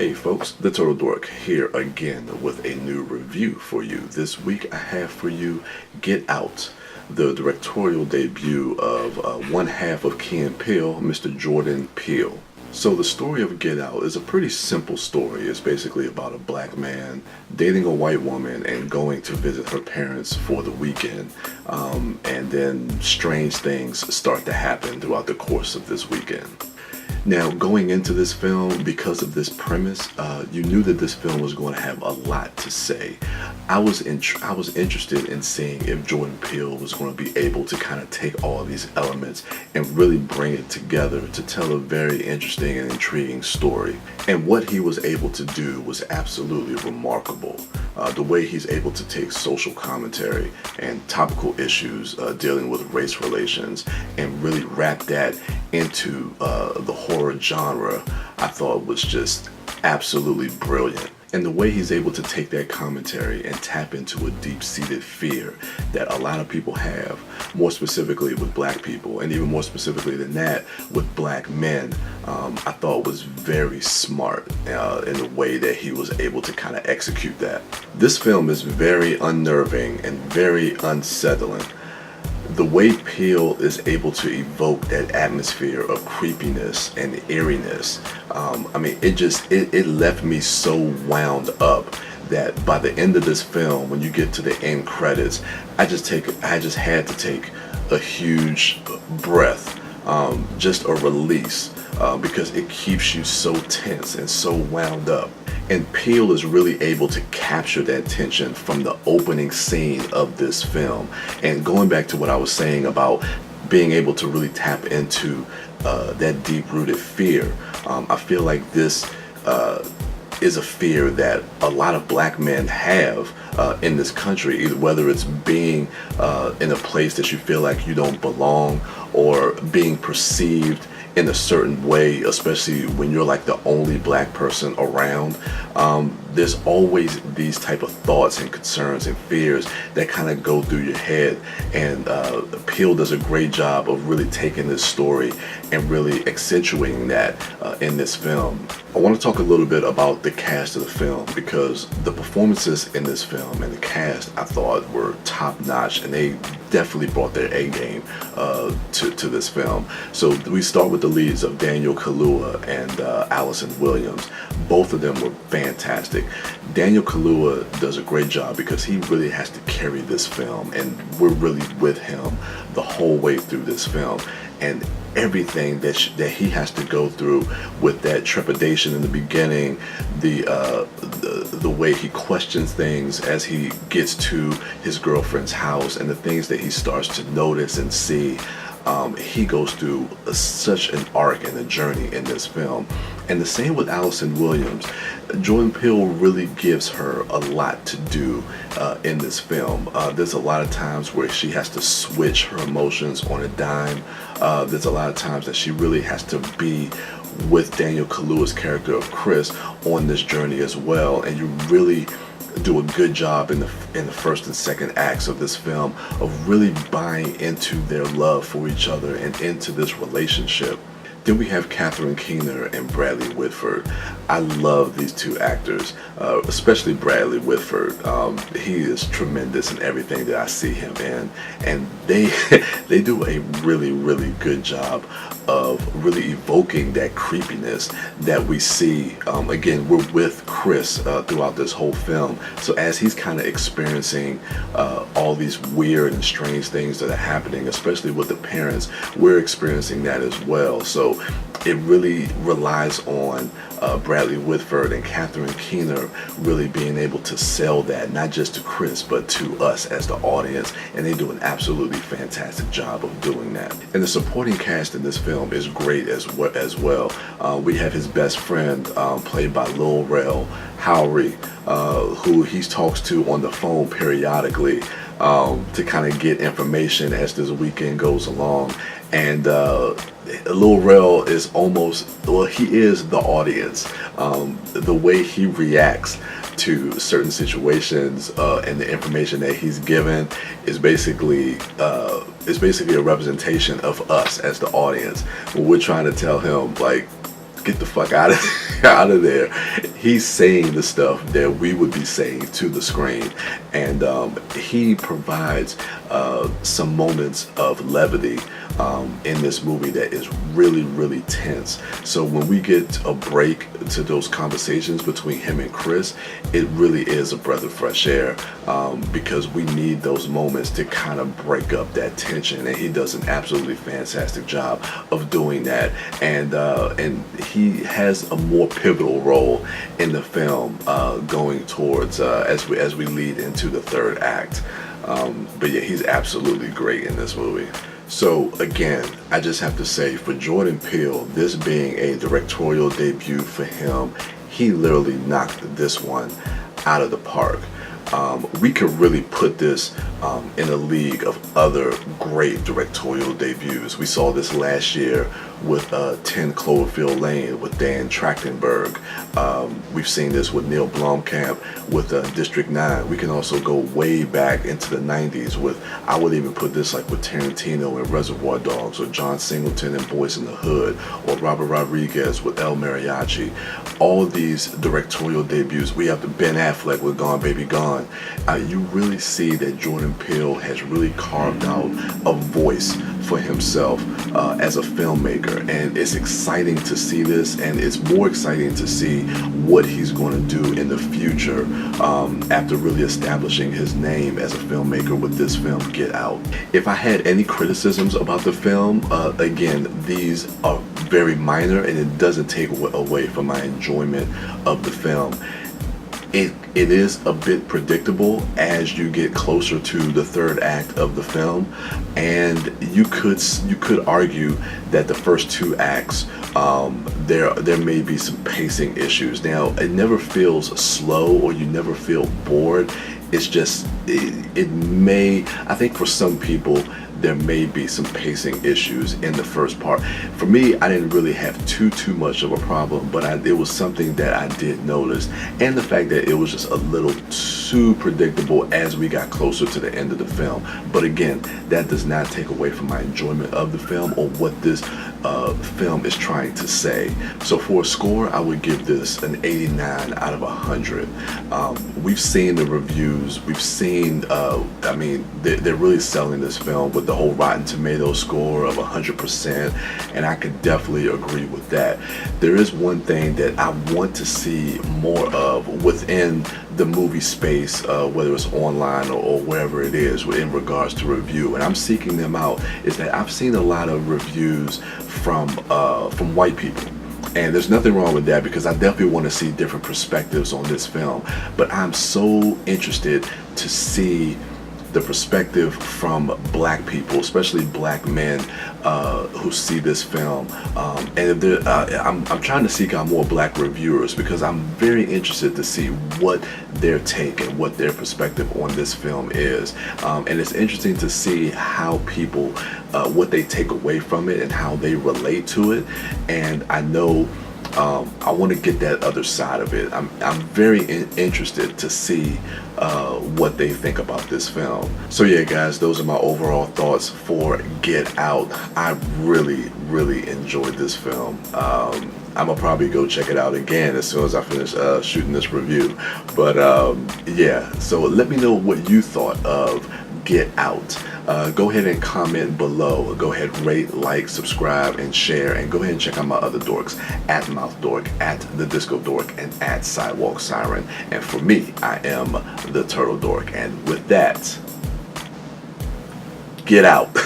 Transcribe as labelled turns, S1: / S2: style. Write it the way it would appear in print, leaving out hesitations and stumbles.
S1: Hey folks, the Turtle Dork here again with a new review for you. This week I have for you Get Out, the directorial debut of one half of Key and Peele, Mr. Jordan Peele. So the story of Get Out is a pretty simple story. It's basically about a black man dating a white woman and going to visit her parents for the weekend. And then strange things start to happen throughout the course of this weekend. Now, going into this film, because of this premise, you knew that this film was going to have a lot to say. I was interested in seeing if Jordan Peele was going to be able to kind of take all of these elements and really bring it together to tell a very interesting and intriguing story. And what he was able to do was absolutely remarkable. The way he's able to take social commentary and topical issues dealing with race relations and really wrap that into the horror genre, I thought was just absolutely brilliant. And the way he's able to take that commentary and tap into a deep-seated fear that a lot of people have, more specifically with black people, and even more specifically than that, with black men, I thought was very smart in the way that he was able to kind of execute that. This film is very unnerving and very unsettling. The way Peele is able to evoke that atmosphere of creepiness and eeriness, it left me so wound up that by the end of this film, when you get to the end credits, I just had to take a huge breath, just a release, because it keeps you so tense and so wound up. And Peele is really able to capture that tension from the opening scene of this film. And going back to what I was saying about being able to really tap into that deep-rooted fear, I feel like this is a fear that a lot of black men have in this country, either whether it's being in a place that you feel like you don't belong or being perceived in a certain way, especially when you're like the only black person around. There's always these type of thoughts and concerns and fears that kind of go through your head, and Peele does a great job of really taking this story and really accentuating that in this film. I want to talk a little bit about the cast of the film, because the performances in this film and the cast I thought were top notch, and they definitely brought their A game to this film. So we start with the leads of Daniel Kaluuya and Allison Williams. Both of them were fantastic. Daniel Kaluuya does a great job because he really has to carry this film, and we're really with him the whole way through this film. And everything that he has to go through with that trepidation in the beginning, the way he questions things as he gets to his girlfriend's house, and the things that he starts to notice and see. He goes through such an arc and a journey in this film. And the same with Allison Williams. Jordan Peele really gives her a lot to do in this film. There's a lot of times where she has to switch her emotions on a dime. There's a lot of times that she really has to be with Daniel Kaluuya's character of Chris on this journey as well. And you really do a good job in the first and second acts of this film of really buying into their love for each other and into this relationship. Then we have Catherine Keener and Bradley Whitford. I love these two actors, especially Bradley Whitford. He is tremendous in everything that I see him in, and they do a really, really good job of really evoking that creepiness that we see. Again, we're with Chris throughout this whole film, so as he's kind of experiencing all these weird and strange things that are happening, especially with the parents, we're experiencing that as well. So it really relies on Bradley Whitford and Catherine Keener really being able to sell that, not just to Chris, but to us as the audience, and they do an absolutely fantastic job of doing that. And the supporting cast in this film is great as well. We have his best friend, played by Lil Rel Howery, who he talks to on the phone periodically to kind of get information as this weekend goes along. And Lil Rel is almost, well, he is the audience. The way he reacts to certain situations and the information that he's given is basically a representation of us as the audience. When we're trying to tell him, like, get the fuck out of there, he's saying the stuff that we would be saying to the screen, and he provides some moments of levity in this movie that is really, really tense. So when we get a break to those conversations between him and Chris, it really is a breath of fresh air, because we need those moments to kind of break up that tension, and he does an absolutely fantastic job of doing that. And he has a more pivotal role in the film going towards as we lead into the third act. But yeah, he's absolutely great in this movie. So again, I just have to say, for Jordan Peele, this being a directorial debut for him, he literally knocked this one out of the park. We could really put this in a league of other great directorial debuts. We saw this last year with 10 Cloverfield Lane with Dan Trachtenberg. We've seen this with Neil Blomkamp with District 9. We can also go way back into the 90s with, I would even put this like with Tarantino and Reservoir Dogs, or John Singleton and Boys in the Hood, or Robert Rodriguez with El Mariachi. All of these directorial debuts. We have the Ben Affleck with Gone Baby Gone. You really see that Jordan Peele has really carved out a voice for himself as a filmmaker, and it's exciting to see this, and it's more exciting to see what he's going to do in the future after really establishing his name as a filmmaker with this film, Get Out. If I had any criticisms about the film, again, these are very minor, and it doesn't take away from my enjoyment of the film. It is a bit predictable as you get closer to the third act of the film, and you could argue that the first two acts there may be some pacing issues. Now, it never feels slow, or you never feel bored. It's just it may, I think for some people, there may be some pacing issues in the first part. For me, I didn't really have too much of a problem, but it was something that I did notice, and the fact that it was just a little too predictable as we got closer to the end of the film. But again, that does not take away from my enjoyment of the film or what this film is trying to say. So for a score, I would give this an 89 out of 100. We've seen the reviews, we've seen, I mean, they're really selling this film with the whole Rotten Tomatoes score of 100%, and I could definitely agree with that. There is one thing that I want to see more of within the movie space, whether it's online or wherever it is in regards to review, and I'm seeking them out, is that I've seen a lot of reviews from white people. And there's nothing wrong with that, because I definitely want to see different perspectives on this film. But I'm so interested to see the perspective from black people, especially black men who see this film. And I'm trying to seek out more black reviewers, because I'm very interested to see what their take and what their perspective on this film is. And it's interesting to see how people, what they take away from it and how they relate to it. And I know I want to get that other side of it. I'm very interested to see what they think about this film. So yeah, guys, those are my overall thoughts for Get Out. I really enjoyed this film. I'm gonna probably go check it out again as soon as I finish shooting this review. But yeah, so let me know what you thought of Get Out. Go ahead and comment below. Go ahead, rate, like, subscribe, and share. And go ahead and check out my other dorks, at MouthDork, at TheDiscoDork, and at Sidewalk Siren. And for me, I am the Turtle Dork. And with that, get out.